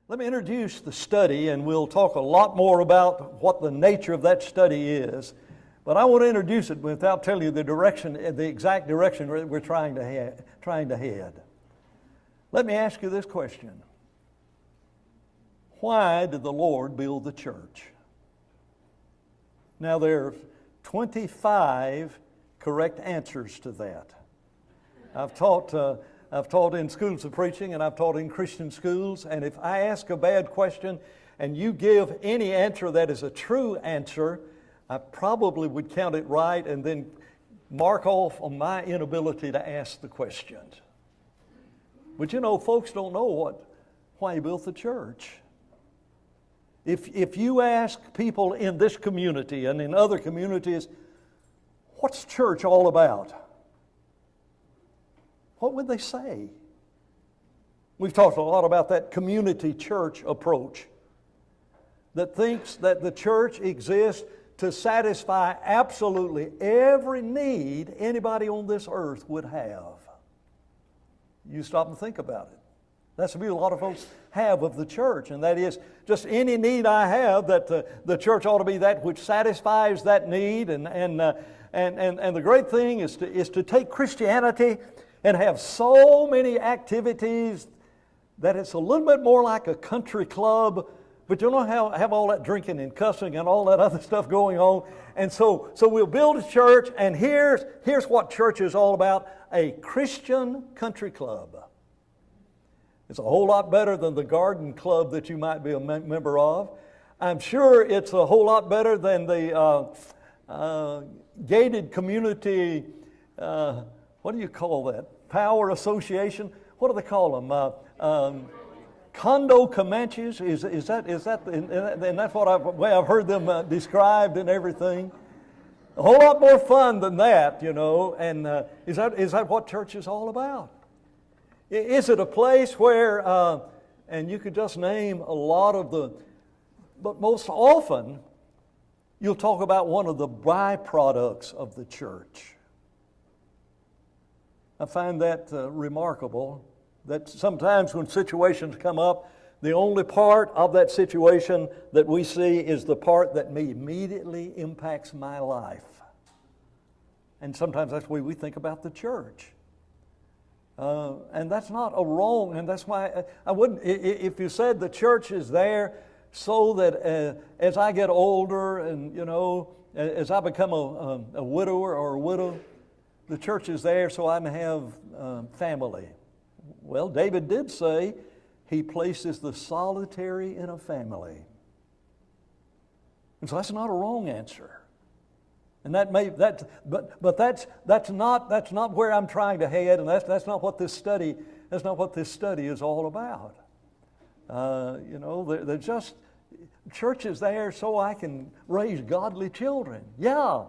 Let me introduce the study, and we'll talk a lot more about what the nature of that study is. But I want to introduce it without telling you the direction, the exact direction we're trying to head. Let me ask you this question. Why did the Lord build the church? Now, there are 25 correct answers to that. I've taught in schools of preaching, and I've taught in Christian schools, and if I ask a bad question and you give any answer that is a true answer, I probably would count it right and then mark off on my inability to ask the questions. But you know, folks don't know why He built the church. If you ask people in this community and in other communities, what's church all about? What would they say? We've talked a lot about that community church approach that thinks that the church exists to satisfy absolutely every need anybody on this earth would have. You stop and think about it. That's the view a lot of folks have of the church, and that is just any need I have, that the church ought to be that which satisfies that need. And the great thing is to take Christianity and have so many activities that it's a little bit more like a country club, but you don't have all that drinking and cussing and all that other stuff going on. And so we'll build a church, and here's what church is all about: a Christian country club. It's a whole lot better than the garden club that you might be a member of. I'm sure it's a whole lot better than the gated community, what do you call that? Power association? What do they call them? Condo Comanches? Is that? And that's what way I've heard them described and everything. A whole lot more fun than that, you know. And is that what church is all about? Is it a place where, and you could just name a lot of but most often you'll talk about one of the byproducts of the church. I find that remarkable, that sometimes when situations come up, the only part of that situation that we see is the part that immediately impacts my life. And sometimes that's the way we think about the church. And that's not a wrong, and that's why I wouldn't, if you said the church is there so that as I get older and, you know, as I become a widower or a widow, the church is there so I can have family. Well, David did say he places the solitary in a family. And so that's not a wrong answer. And that's not where I'm trying to head, and that's not what this study is all about. You know, they're just churches there so I can raise godly children. Yeah,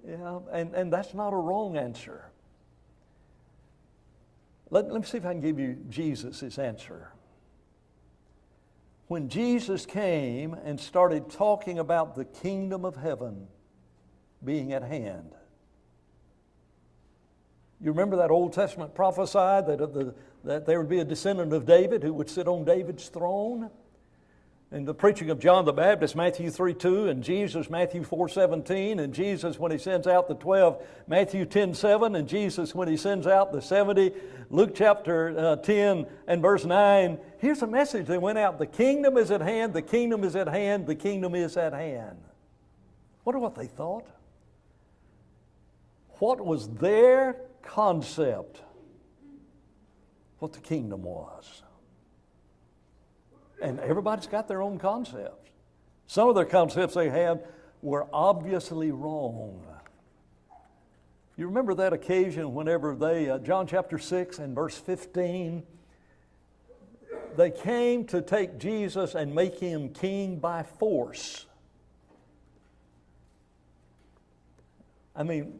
and that's not a wrong answer. Let me see if I can give you Jesus' answer. When Jesus came and started talking about the kingdom of heaven being at hand. You remember that Old Testament prophesied that there would be a descendant of David who would sit on David's throne? And the preaching of John the Baptist, Matthew 3:2, and Jesus, Matthew 4:17, and Jesus when He sends out the 12, Matthew 10:7, and Jesus when He sends out the 70, Luke chapter 10 and verse 9. Here's a message that went out: the kingdom is at hand, the kingdom is at hand, the kingdom is at hand. Wonder what they thought. What was their concept? What the kingdom was. And everybody's got their own concepts. Some of their concepts they had were obviously wrong. You remember that occasion whenever John chapter 6 and verse 15, they came to take Jesus and make Him king by force. I mean,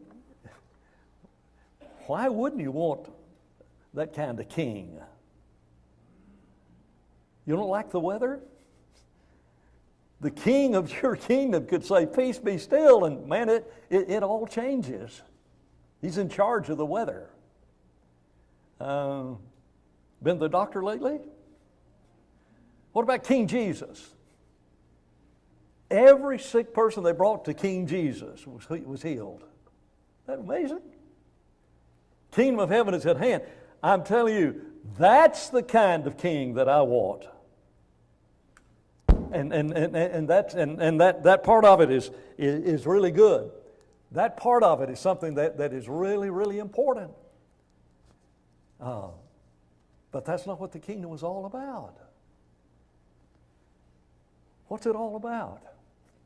why wouldn't you want that kind of king? You don't like the weather? The king of your kingdom could say, "Peace be still," and man, it all changes. He's in charge of the weather. Been to the doctor lately? What about King Jesus? Every sick person they brought to King Jesus was healed. Isn't that amazing? Kingdom of heaven is at hand. I'm telling you, that's the kind of king that I want. And that part of it is really good. That part of it is something that is really, really important. But that's not what the kingdom was all about. What's it all about?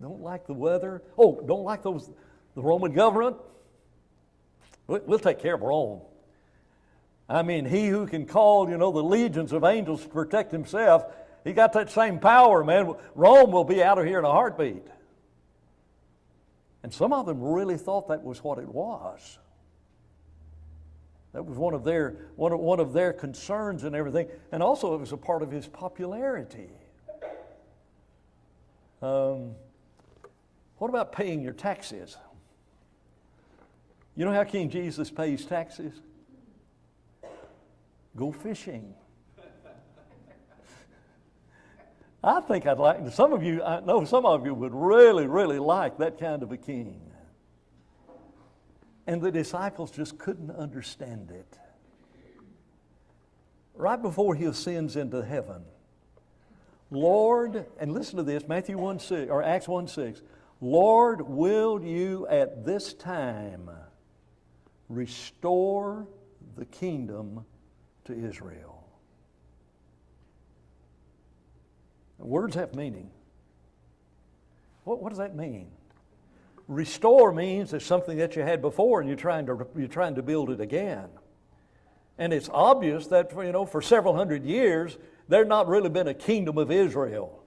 Don't like the weather? Oh, don't like the Roman government? We'll take care of Rome. I mean, he who can call, the legions of angels to protect himself, he got that same power, man. Rome will be out of here in a heartbeat. And some of them really thought that was what it was. That was one of their concerns and everything. And also it was a part of his popularity. What about paying your taxes? You know how King Jesus pays taxes? Go fishing. I think I'd like, I know some of you would really, really like that kind of a king. And the disciples just couldn't understand it. Right before he ascends into heaven, Lord, and listen to this, Acts 1:6, Lord, will you at this time restore the kingdom to Israel? Words have meaning. What does that mean? Restore means it's something that you had before and you're trying to build it again. And it's obvious that for several hundred years there's not really been a kingdom of Israel.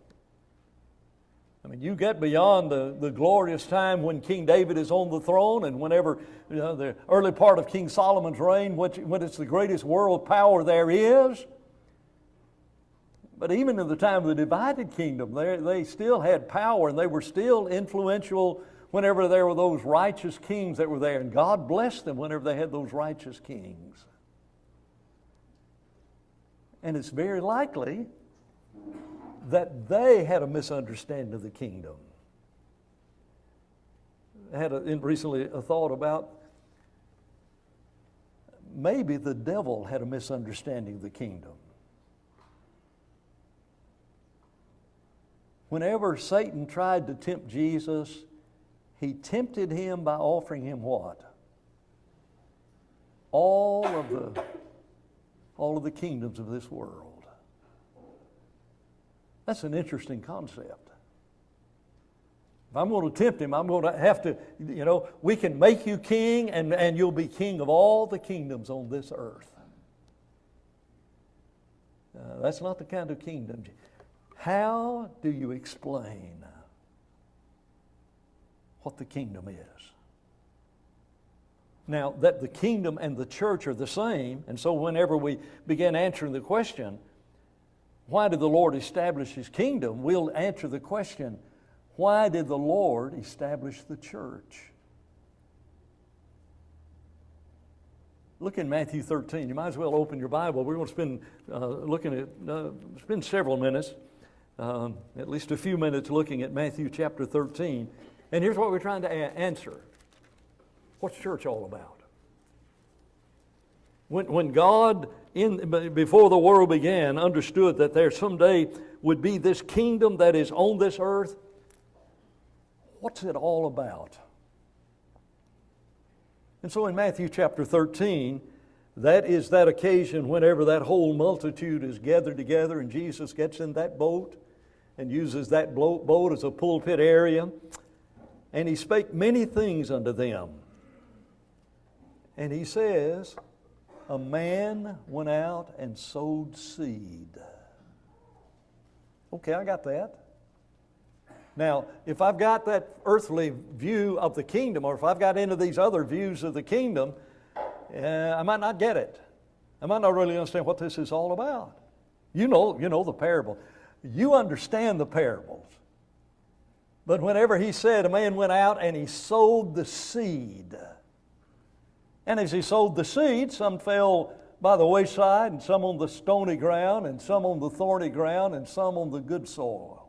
I mean, you get beyond the glorious time when King David is on the throne and whenever the early part of King Solomon's reign, when it's the greatest world power there is. But even in the time of the divided kingdom, they still had power and they were still influential whenever there were those righteous kings that were there. And God blessed them whenever they had those righteous kings. And it's very likely that they had a misunderstanding of the kingdom. I had recently a thought about maybe the devil had a misunderstanding of the kingdom. Whenever Satan tried to tempt Jesus, he tempted him by offering him what? All of the kingdoms of this world. That's an interesting concept. If I'm going to tempt him, I'm going to have to, we can make you king and you'll be king of all the kingdoms on this earth. That's not the kind of kingdom. How do you explain what the kingdom is? Now, that the kingdom and the church are the same, and so whenever we begin answering the question, why did the Lord establish His kingdom? We'll answer the question, why did the Lord establish the church? Look in Matthew 13. You might as well open your Bible. We're going to spend several minutes, at least a few minutes looking at Matthew chapter 13. And here's what we're trying to answer. What's church all about? When God, before the world began, understood that there someday would be this kingdom that is on this earth, what's it all about? And so in Matthew chapter 13, that is that occasion whenever that whole multitude is gathered together and Jesus gets in that boat and uses that boat as a pulpit area. And He spake many things unto them. And He says, a man went out and sowed seed. Okay, I got that. Now, if I've got that earthly view of the kingdom, or if I've got into these other views of the kingdom, I might not get it. I might not really understand what this is all about. You know the parable. You understand the parables. But whenever He said a man went out and he sowed the seed, and as he sowed the seed, some fell by the wayside, and some on the stony ground, and some on the thorny ground, and some on the good soil.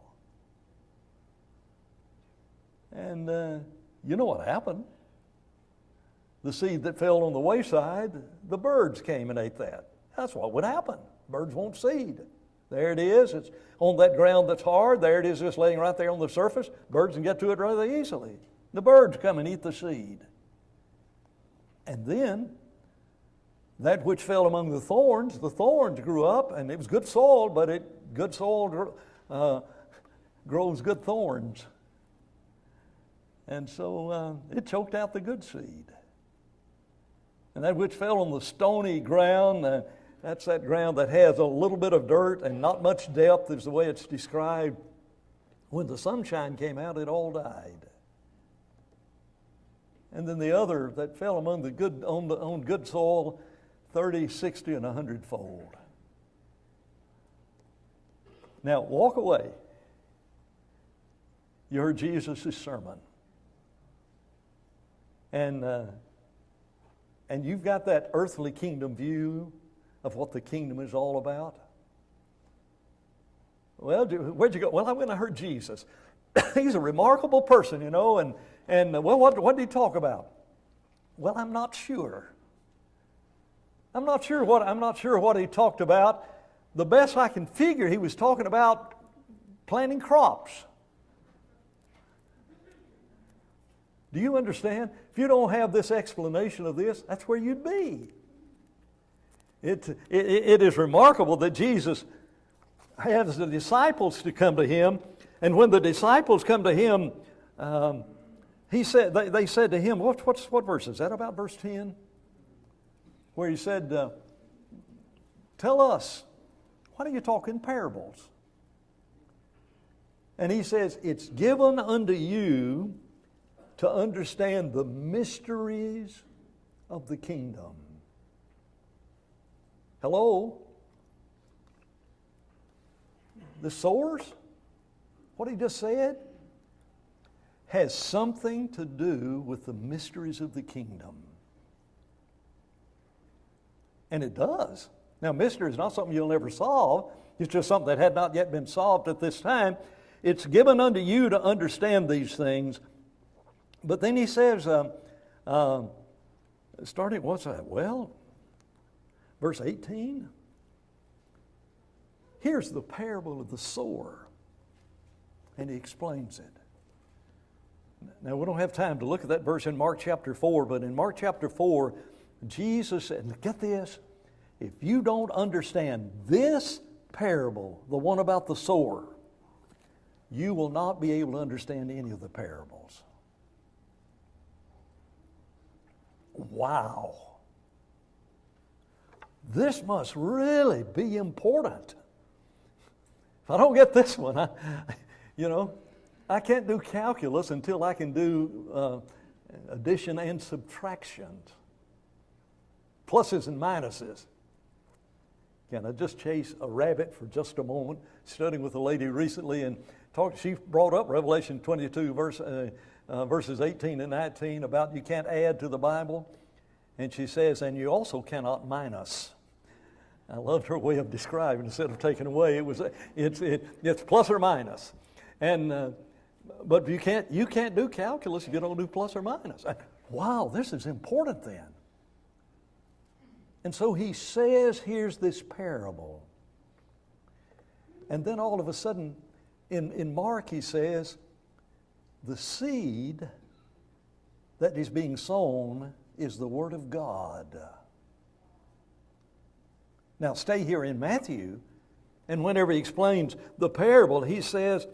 And you know what happened. The seed that fell on the wayside, the birds came and ate that. That's what would happen. Birds won't seed. There it is. It's on that ground that's hard. There it is, just laying right there on the surface. Birds can get to it rather easily. The birds come and eat the seed. And then, that which fell among the thorns grew up, and it was good soil, but good soil grows good thorns. And so it choked out the good seed. And that which fell on the stony ground, that's that ground that has a little bit of dirt and not much depth, is the way it's described. When the sunshine came out, it all died. And then the other that fell among the good on good soil, 30, 60, and 100-fold. Now, walk away. You heard Jesus' sermon. And you've got that earthly kingdom view of what the kingdom is all about. Well, where'd you go? Well, I went and I heard Jesus. He's a remarkable person, you know, and well, what did he talk about? Well, I'm not sure. I'm not sure what he talked about. The best I can figure, he was talking about planting crops. Do you understand? If you don't have this explanation of this, that's where you'd be. It is remarkable that Jesus has the disciples to come to him, and when the disciples come to him, they said to him, what verse is that? About verse 10, where he said, "Tell us, why do you talk in parables?" And he says, "It's given unto you to understand the mysteries of the kingdom." Hello? The source, what he just said, has something to do with the mysteries of the kingdom. And it does. Now, mystery is not something you'll never solve. It's just something that had not yet been solved at this time. It's given unto you to understand these things. But then he says, starting, what's that? Well, verse 18. Here's the parable of the sower. And he explains it. Now, we don't have time to look at that verse in Mark chapter 4, but in Mark chapter 4, Jesus said, and get this, if you don't understand this parable, the one about the sower, you will not be able to understand any of the parables. Wow. This must really be important. If I don't get this one, I can't do calculus until I can do addition and subtraction, pluses and minuses. Can I just chase a rabbit for just a moment? Studying with a lady recently, and she brought up Revelation 22, verses 18 and 19 about you can't add to the Bible. And she says, and you also cannot minus. I loved her way of describing instead of taking away. It's plus or minus. And but you can't do calculus if you don't do plus or minus. Wow, this is important then. And so he says, here's this parable. And then all of a sudden, in Mark he says, the seed that is being sown is the Word of God. Now stay here in Matthew, and whenever he explains the parable, he says,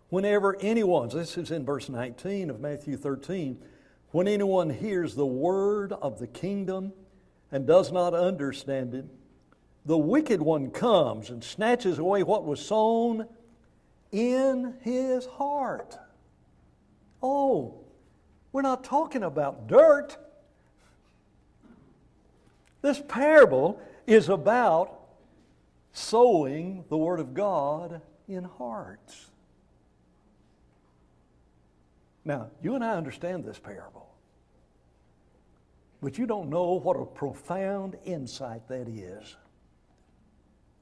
whenever anyone, this is in verse 19 of Matthew 13, when anyone hears the word of the kingdom and does not understand it, the wicked one comes and snatches away what was sown in his heart. Oh, we're not talking about dirt. This parable is about sowing the Word of God in hearts. Now, you and I understand this parable. But you don't know what a profound insight that is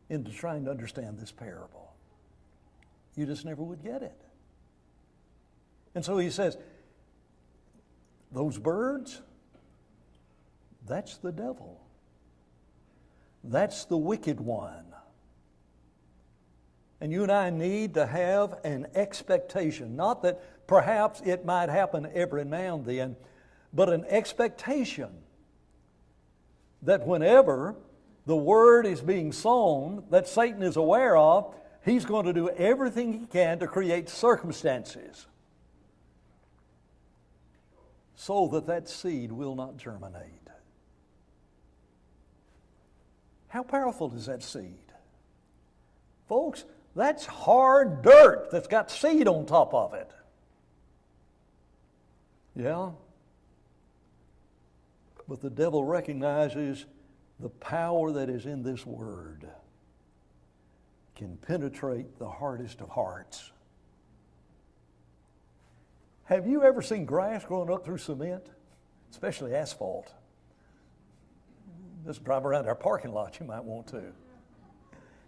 into trying to understand this parable. You just never would get it. And so he says, those birds, that's the devil. That's the wicked one. And you and I need to have an expectation, not that perhaps it might happen every now and then, but an expectation that whenever the word is being sown that Satan is aware of, he's going to do everything he can to create circumstances so that that seed will not germinate. How powerful is that seed? Folks, that's hard dirt that's got seed on top of it. Yeah? But the devil recognizes the power that is in this word can penetrate the hardest of hearts. Have you ever seen grass growing up through cement? Especially asphalt. Just drive around our parking lot, you might want to.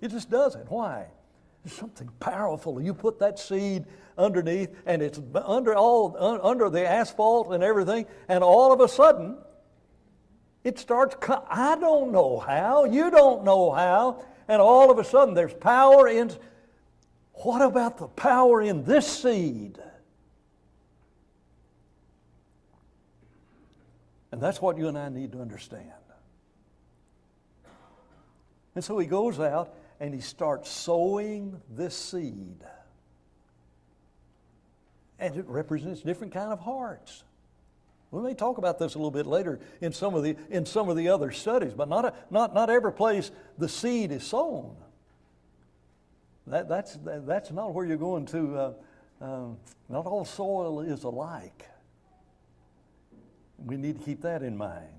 It just doesn't. Why? There's something powerful. You put that seed underneath, and it's under the asphalt and everything, and all of a sudden, it starts, I don't know how, you don't know how, and all of a sudden there's power in, what about the power in this seed? And that's what you and I need to understand. And so he goes out and he starts sowing this seed. And it represents different kind of hearts. We may talk about this a little bit later in some of the other studies, but not every place the seed is sown. That's not where you're going to. Not all soil is alike. We need to keep that in mind.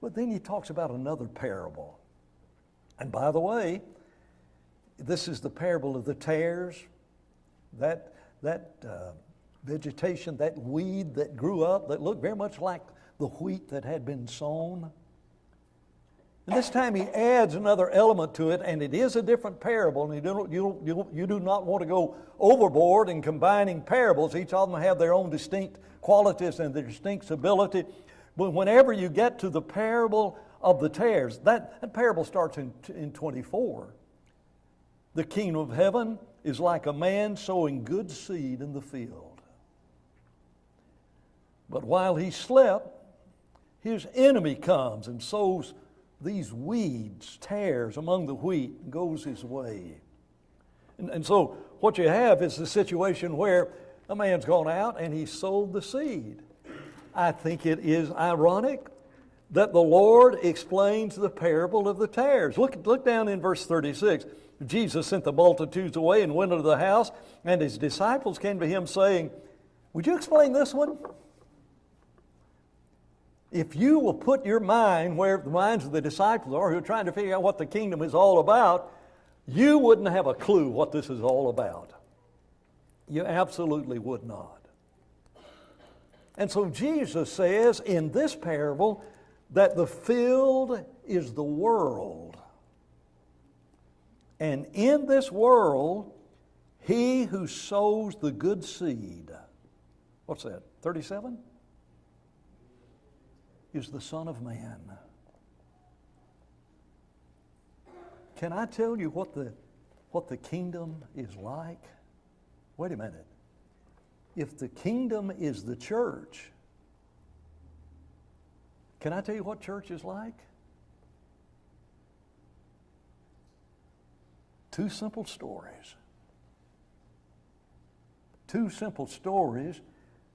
But then he talks about another parable. And by the way, this is the parable of the tares, that vegetation, that weed that grew up that looked very much like the wheat that had been sown. And this time he adds another element to it, and it is a different parable, and you do not want to go overboard in combining parables. Each of them have their own distinct qualities and their distinct ability. But whenever you get to the parable of the tares, that parable starts in 24. The kingdom of heaven is like a man sowing good seed in the field. But while he slept, his enemy comes and sows these weeds, tares among the wheat, and goes his way. And so what you have is the situation where a man's gone out and he sowed the seed. I think it is ironic that the Lord explains the parable of the tares. Look down in verse 36. Jesus sent the multitudes away and went into the house, and his disciples came to him saying, "Would you explain this one?" If you will put your mind where the minds of the disciples are who are trying to figure out what the kingdom is all about, you wouldn't have a clue what this is all about. You absolutely would not. And so Jesus says in this parable that the field is the world. And in this world, he who sows the good seed, what's that, 37? Is the Son of Man. Can I tell you what the kingdom is like? Wait a minute. If the kingdom is the church, can I tell you what church is like? Two simple stories. Two simple stories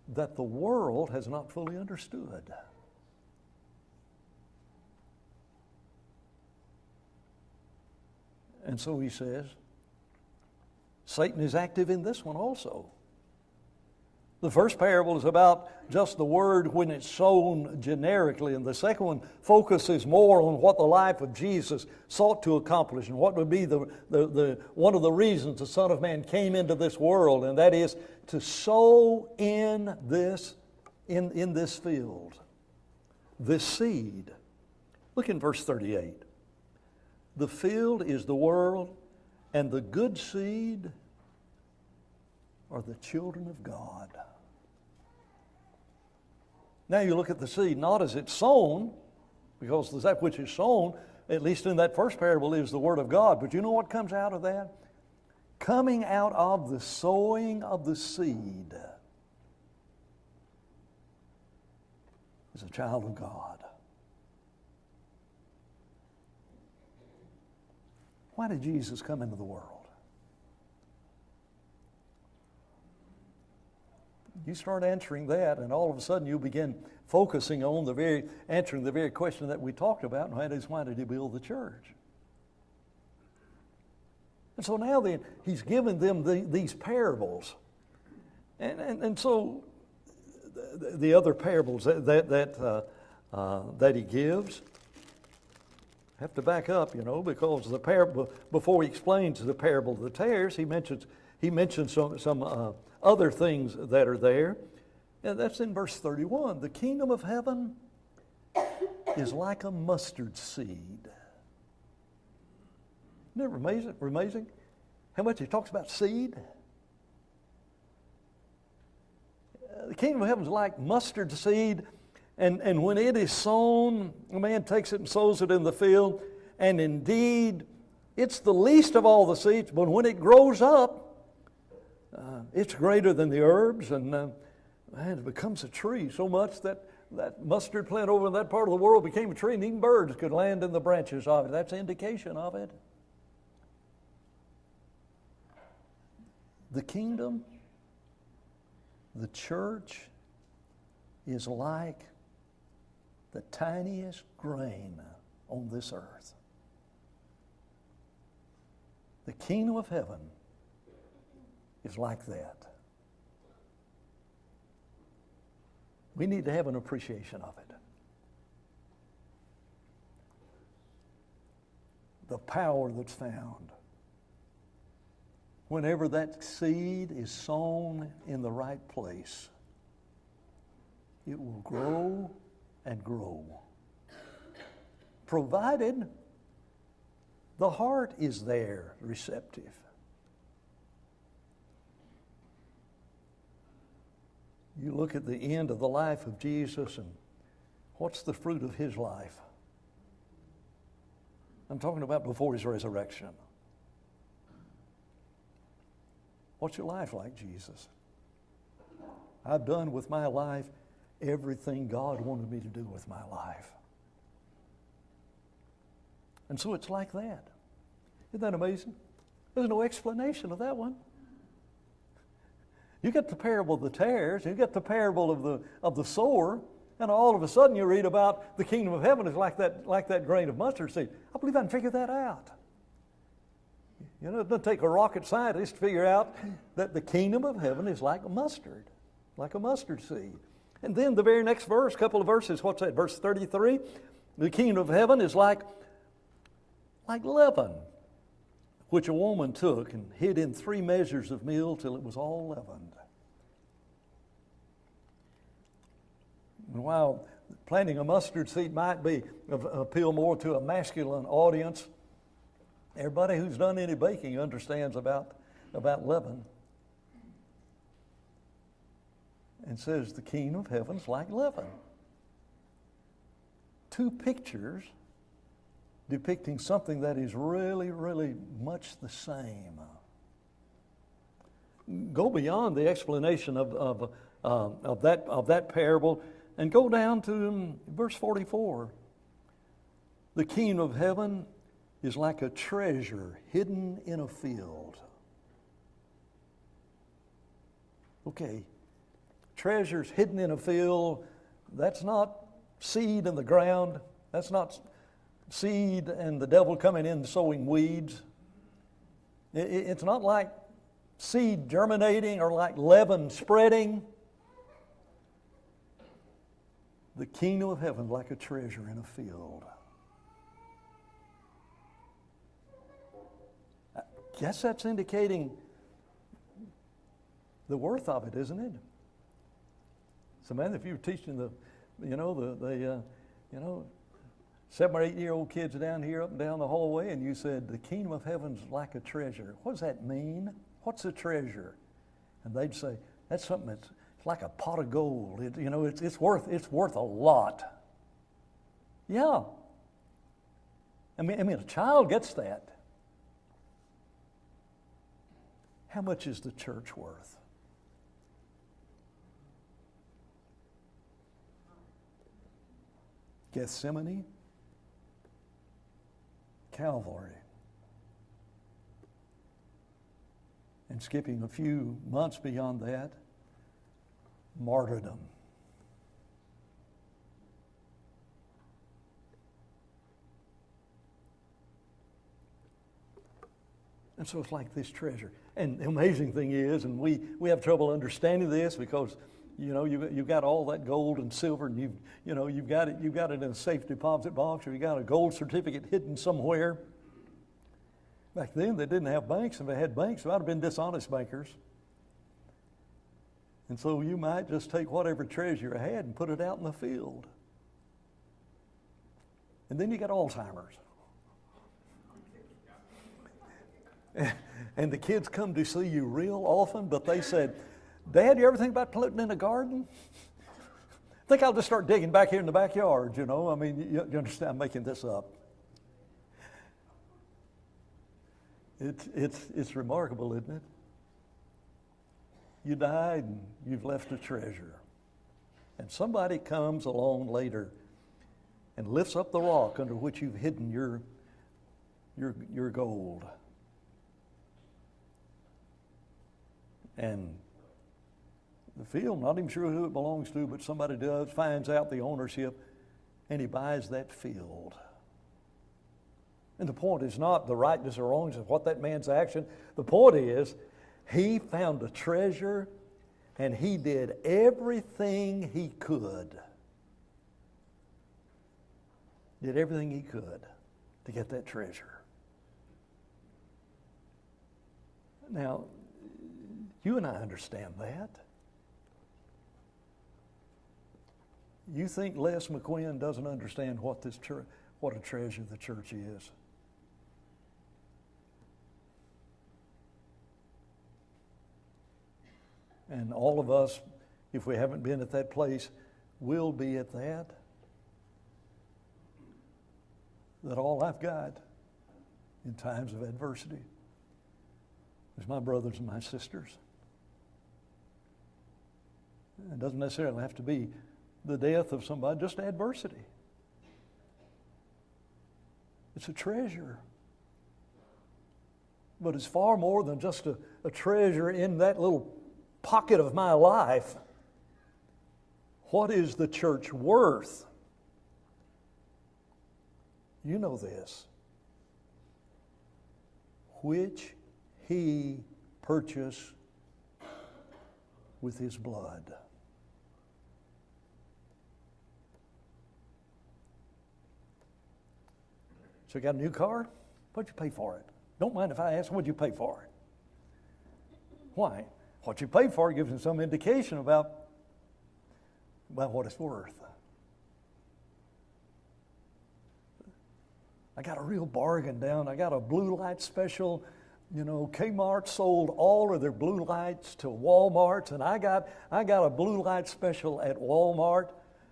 that the world has not fully understood. And so he says, Satan is active in this one also. The first parable is about just the word when it's sown generically, and the second one focuses more on what the life of Jesus sought to accomplish and what would be the one of the reasons the Son of Man came into this world, and that is to sow in this in this field, this seed. Look in verse 38. The field is the world, and the good seed are the children of God. Now you look at the seed, not as it's sown, because that which is sown, at least in that first parable, is the Word of God. But you know what comes out of that? Coming out of the sowing of the seed is a child of God. Why did Jesus come into the world? You start answering that, and all of a sudden you begin focusing on answering the very question that we talked about, and that is, why did he build the church? And so now then, he's given them these parables. And so the other parables that he gives, have to back up, because the parable, before he explains the parable of the tares, he mentions some other things that are there. And that's in verse 31. The kingdom of heaven is like a mustard seed. Isn't it amazing how much he talks about seed? The kingdom of heaven is like mustard seed, and when it is sown, a man takes it and sows it in the field, and indeed, it's the least of all the seeds, but when it grows up, it's greater than the herbs, and it becomes a tree so much that mustard plant over in that part of the world became a tree, and even birds could land in the branches of it. That's an indication of it. The kingdom, the church, is like the tiniest grain on this earth. The kingdom of heaven is like that. We need to have an appreciation of it. The power that's found whenever that seed is sown in the right place. It will grow and grow, provided the heart is there, receptive. You look at the end of the life of Jesus, and what's the fruit of his life? I'm talking about before his resurrection. What's your life like, Jesus? I've done with my life everything God wanted me to do with my life. And so it's like that. Isn't that amazing? There's no explanation of that one. You get the parable of the tares, you get the parable of the sower, and all of a sudden you read about the kingdom of heaven is like that grain of mustard seed. I believe I can figure that out. It doesn't take a rocket scientist to figure out that the kingdom of heaven is like a mustard seed. And then the very next verse, couple of verses, what's that? Verse 33, the kingdom of heaven is like leaven, which a woman took and hid in 3 measures of meal till it was all leavened. And while planting a mustard seed might appeal more to a masculine audience, everybody who's done any baking understands about leaven. And says the kingdom of heaven's like leaven. 2 pictures depicting something that is really, really much the same. Go beyond the explanation of that parable and go down to verse 44. The kingdom of heaven is like a treasure hidden in a field. Okay, treasures hidden in a field, that's not seed in the ground. That's not seed and the devil coming in and sowing weeds. It's not like seed germinating or like leaven spreading. The kingdom of heaven like a treasure in a field. I guess that's indicating the worth of it, isn't it? So, man, if you were teaching the 7 or 8 year old kids down here, up and down the hallway, and you said, the kingdom of heaven's like a treasure. What does that mean? What's a treasure? And they'd say, that's something that's like a pot of gold. It's worth a lot. Yeah. I mean, a child gets that. How much is the church worth? Gethsemane, Calvary, and skipping a few months beyond that, martyrdom. And so it's like this treasure. And the amazing thing is, and we have trouble understanding this because, you've got all that gold and silver, and you've got it in a safe deposit box, or you got a gold certificate hidden somewhere. Back then, they didn't have banks. If they had banks, it might have been dishonest bankers. And so you might just take whatever treasure you had and put it out in the field. And then you got Alzheimer's. And the kids come to see you real often, but they said, Dad, you ever think about putting in a garden? I think I'll just start digging back here in the backyard, I mean, you understand, I'm making this up. It's remarkable, isn't it? You died and you've left a treasure. And somebody comes along later and lifts up the rock under which you've hidden your gold. And the field, not even sure who it belongs to, but somebody does, finds out the ownership, and he buys that field. And the point is not the rightness or wrongness of what that man's action. The point is, he found a treasure, and he did everything he could. Did everything he could to get that treasure. Now, you and I understand that. You think Les McQuinn doesn't understand what a treasure the church is? And all of us, if we haven't been at that place, will be at that. That all I've got in times of adversity is my brothers and my sisters. It doesn't necessarily have to be the death of somebody, just adversity. It's a treasure. But it's far more than just a treasure in that little pocket of my life. What is the church worth? You know this. Which he purchased with his blood. So you got a new car? What'd you pay for it? Don't mind if I ask, what'd you pay for it? Why? What you paid for gives them some indication about what it's worth. I got a real bargain down. I got a blue light special. Kmart sold all of their blue lights to Walmart, and I got a blue light special at Walmart.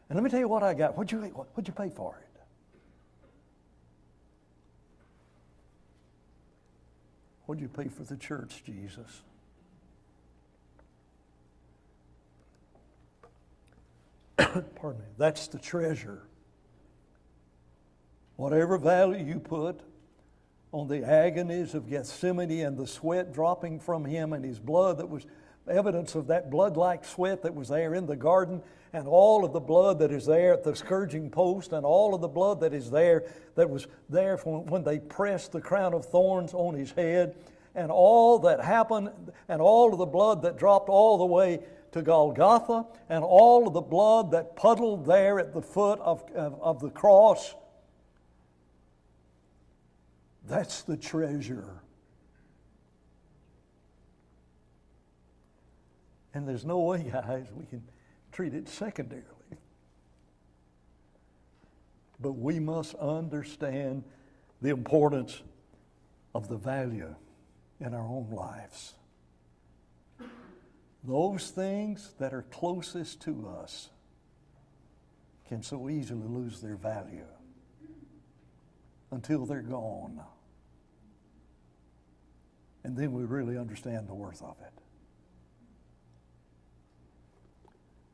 And let me tell you what I got. What'd you pay for it? What'd you pay for the church, Jesus? Pardon me. That's the treasure. Whatever value you put on the agonies of Gethsemane and the sweat dropping from him and his blood, that was evidence of that blood-like sweat that was there in the garden, and all of the blood that is there at the scourging post, and all of the blood that is there, that was there when they pressed the crown of thorns on his head, and all that happened, and all of the blood that dropped all the way to Golgotha, and all of the blood that puddled there at the foot of the cross. That's the treasure. And there's no way, guys, we can treat it secondarily. But we must understand the importance of the value in our own lives. Those things that are closest to us can so easily lose their value until they're gone. And then we really understand the worth of it.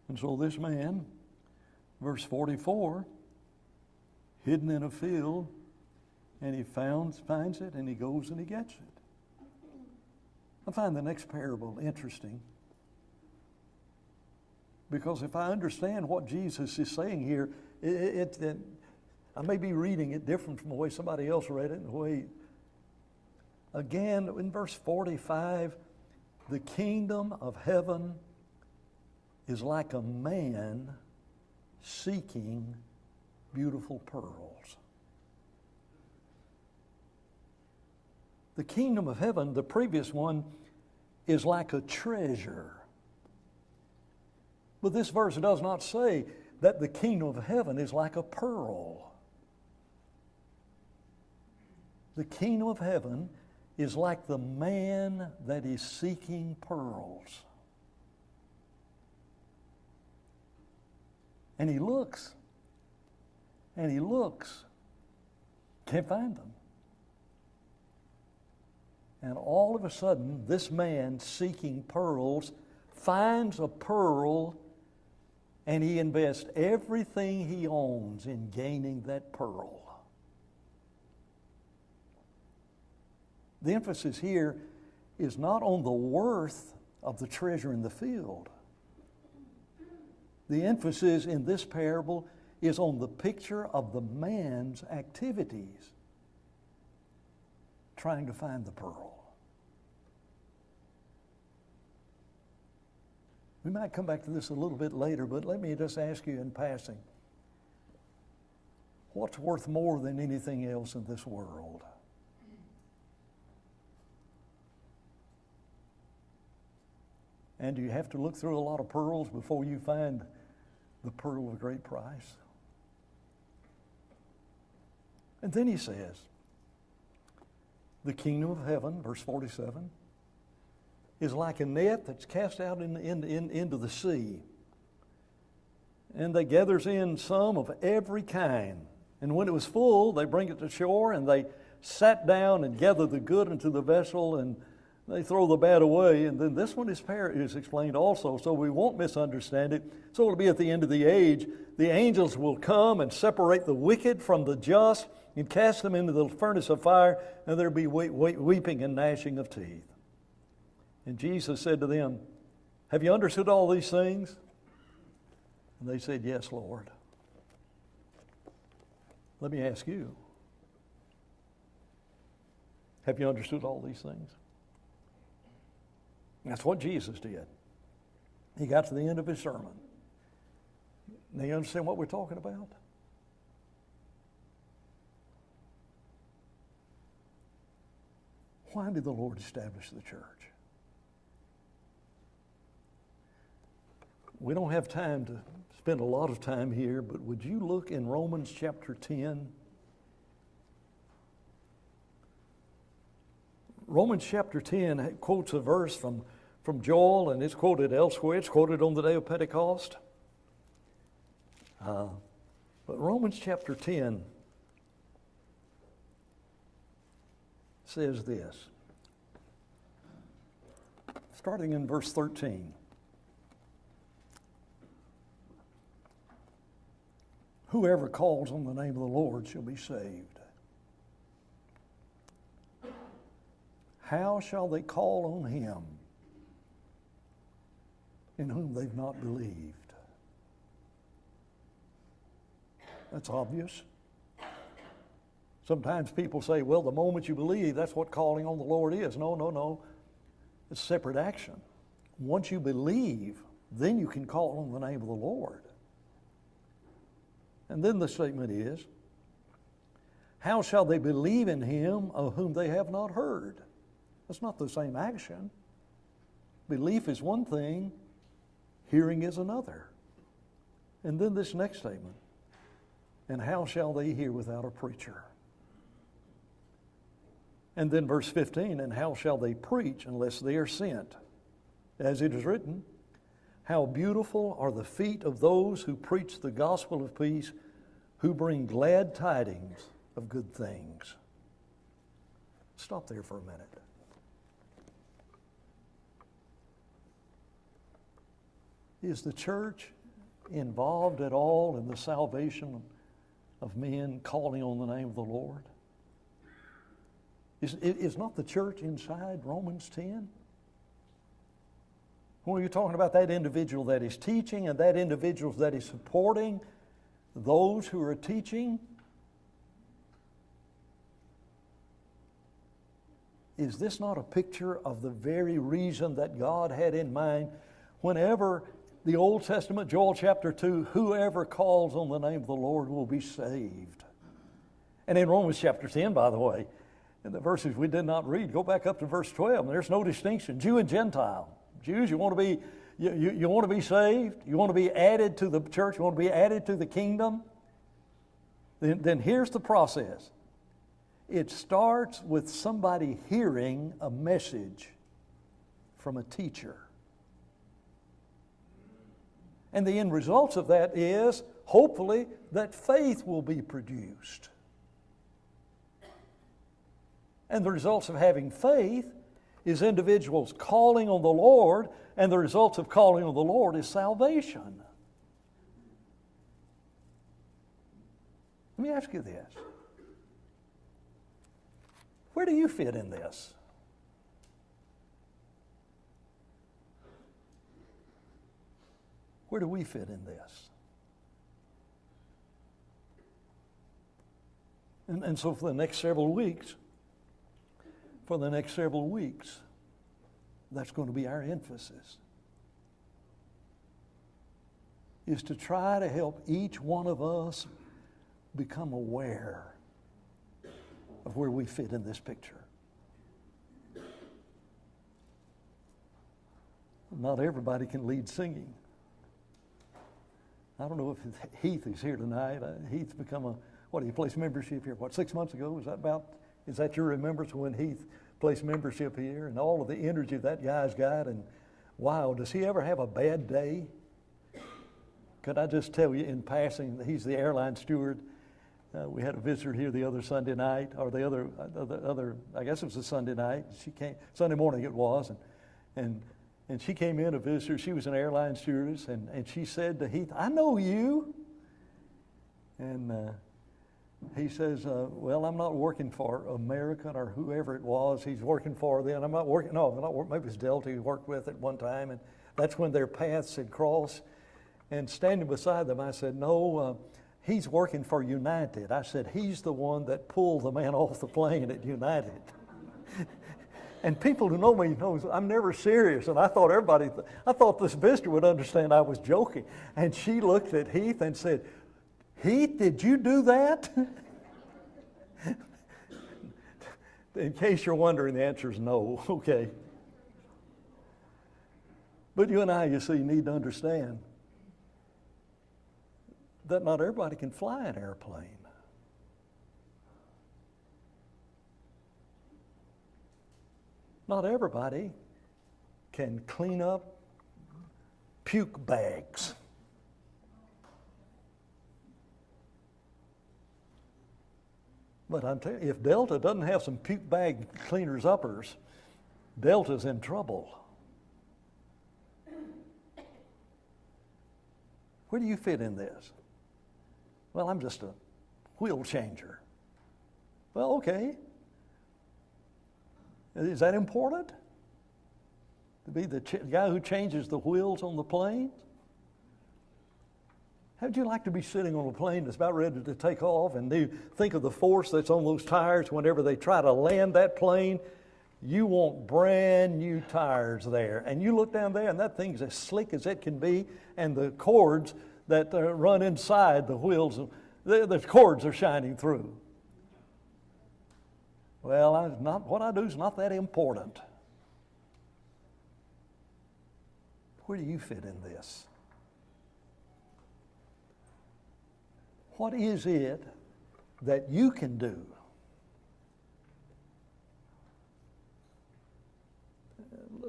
And so this man, verse 44, hidden in a field, and he finds it, and he goes and he gets it. I find the next parable interesting, because if I understand what Jesus is saying here, I may be reading it different from the way somebody else read it. Again, in verse 45, the kingdom of heaven is like a man seeking beautiful pearls. The kingdom of heaven, the previous one, is like a treasure. But this verse does not say that the kingdom of heaven is like a pearl. The kingdom of heaven is like the man that is seeking pearls. And he looks, and he looks, can't find them. And all of a sudden, this man seeking pearls finds a pearl, and he invests everything he owns in gaining that pearl. The emphasis here is not on the worth of the treasure in the field. The emphasis in this parable is on the picture of the man's activities trying to find the pearl. We might come back to this a little bit later, but let me just ask you in passing, what's worth more than anything else in this world? And do you have to look through a lot of pearls before you find the pearl of great price? And then he says, the kingdom of heaven, verse 47, is like a net that's cast out into the sea. And they gathers in some of every kind. And when it was full, they bring it to shore, and they sat down and gathered the good into the vessel, and they throw the bad away. And then this one is explained also, so we won't misunderstand it. So it'll be at the end of the age. The angels will come and separate the wicked from the just and cast them into the furnace of fire, and there'll be weeping and gnashing of teeth. And Jesus said to them, have you understood all these things? And they said, yes, Lord. Let me ask you, have you understood all these things? That's what Jesus did. He got to the end of his sermon. Now you understand what we're talking about? Why did the Lord establish the church? We don't have time to spend a lot of time here, but would you look in Romans chapter 10? Romans chapter 10 quotes a verse from Joel, and it's quoted elsewhere. It's quoted on the day of Pentecost. But Romans chapter 10 says this, starting in verse 13. Whoever calls on the name of the Lord shall be saved. How shall they call on him in whom they've not believed? That's obvious. Sometimes people say, well, the moment you believe, that's what calling on the Lord is. No. It's separate action. Once you believe, then you can call on the name of the Lord. And then the statement is, how shall they believe in him of whom they have not heard? That's not the same action. Belief is one thing, hearing is another. And then this next statement, and how shall they hear without a preacher? And then verse 15, and how shall they preach unless they are sent? As it is written, how beautiful are the feet of those who preach the gospel of peace, who bring glad tidings of good things. Stop there for a minute. Is the church involved at all in the salvation of men calling on the name of the Lord? Is not the church inside Romans 10? When you're talking about that individual that is teaching and that individual that is supporting those who are teaching, is this not a picture of the very reason that God had in mind whenever the Old Testament, Joel chapter 2, whoever calls on the name of the Lord will be saved? And in Romans chapter 10, by the way, in the verses we did not read, go back up to verse 12. There's no distinction, Jew and Gentile. Jews, you want to be you want to be saved? You want to be added to the church? You want to be added to the kingdom? Then here's the process. It starts with somebody hearing a message from a teacher. And the end results of that is, hopefully, that faith will be produced. And the results of having faith is individuals calling on the Lord, and the results of calling on the Lord is salvation. Let me ask you this. Where do you fit in this? Where do we fit in this? And so for the next several weeks, that's going to be our emphasis, is to try to help each one of us become aware of where we fit in this picture. Not everybody can lead singing. I don't know if Heath is here tonight. Heath's become he placed membership here, 6 months ago? Is that your remembrance when Heath placed membership here and all of the energy that guy's got? And wow, does he ever have a bad day? Could I just tell you in passing, he's the airline steward. We had a visitor here the other Sunday night, or the other, I guess it was a Sunday night. She came, Sunday morning it was, and she came in, a visitor. She was an airline stewardess, and she said to Heath, "I know you." And he says, "Well, I'm not working for American or whoever it was he's working for then. I'm not working, maybe it was Delta he worked with at one time, and that's when their paths had crossed." And standing beside them, I said, "No, he's working for United." I said, "He's the one that pulled the man off the plane at United." And people who know me know I'm never serious. And I thought this visitor would understand I was joking. And she looked at Heath and said, "Heath, did you do that?" In case you're wondering, the answer is no. Okay. But you and I, you see, need to understand that not everybody can fly an airplane. Not everybody can clean up puke bags. But I'm telling you, if Delta doesn't have some puke bag cleaners uppers, Delta's in trouble. Where do you fit in this? Well, I'm just a wheel changer. Well, okay. Is that important? To be the guy who changes the wheels on the plane? How'd you like to be sitting on a plane that's about ready to take off, and you think of the force that's on those tires whenever they try to land that plane? You want brand new tires there. And you look down there and that thing's as slick as it can be, and the cords that run inside the wheels, the cords are shining through. Well, what I do is not that important. Where do you fit in this? What is it that you can do?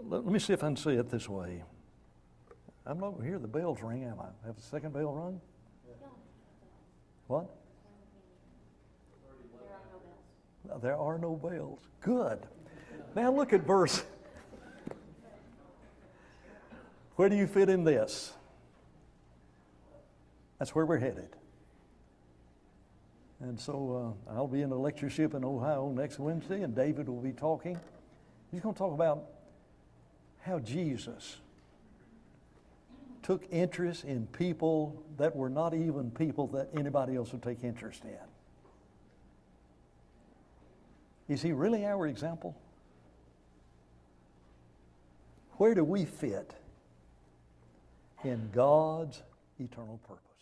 Let me see if I can say it this way. I'm not going to hear the bells ring, am I? Have the second bell rung? What? There are no bells. Good. Now look at verse. Where do you fit in this? That's where we're headed. And so I'll be in a lectureship in Ohio next Wednesday, and David will be talking. He's going to talk about how Jesus took interest in people that were not even people that anybody else would take interest in. Is he really our example? Where do we fit in God's eternal purpose?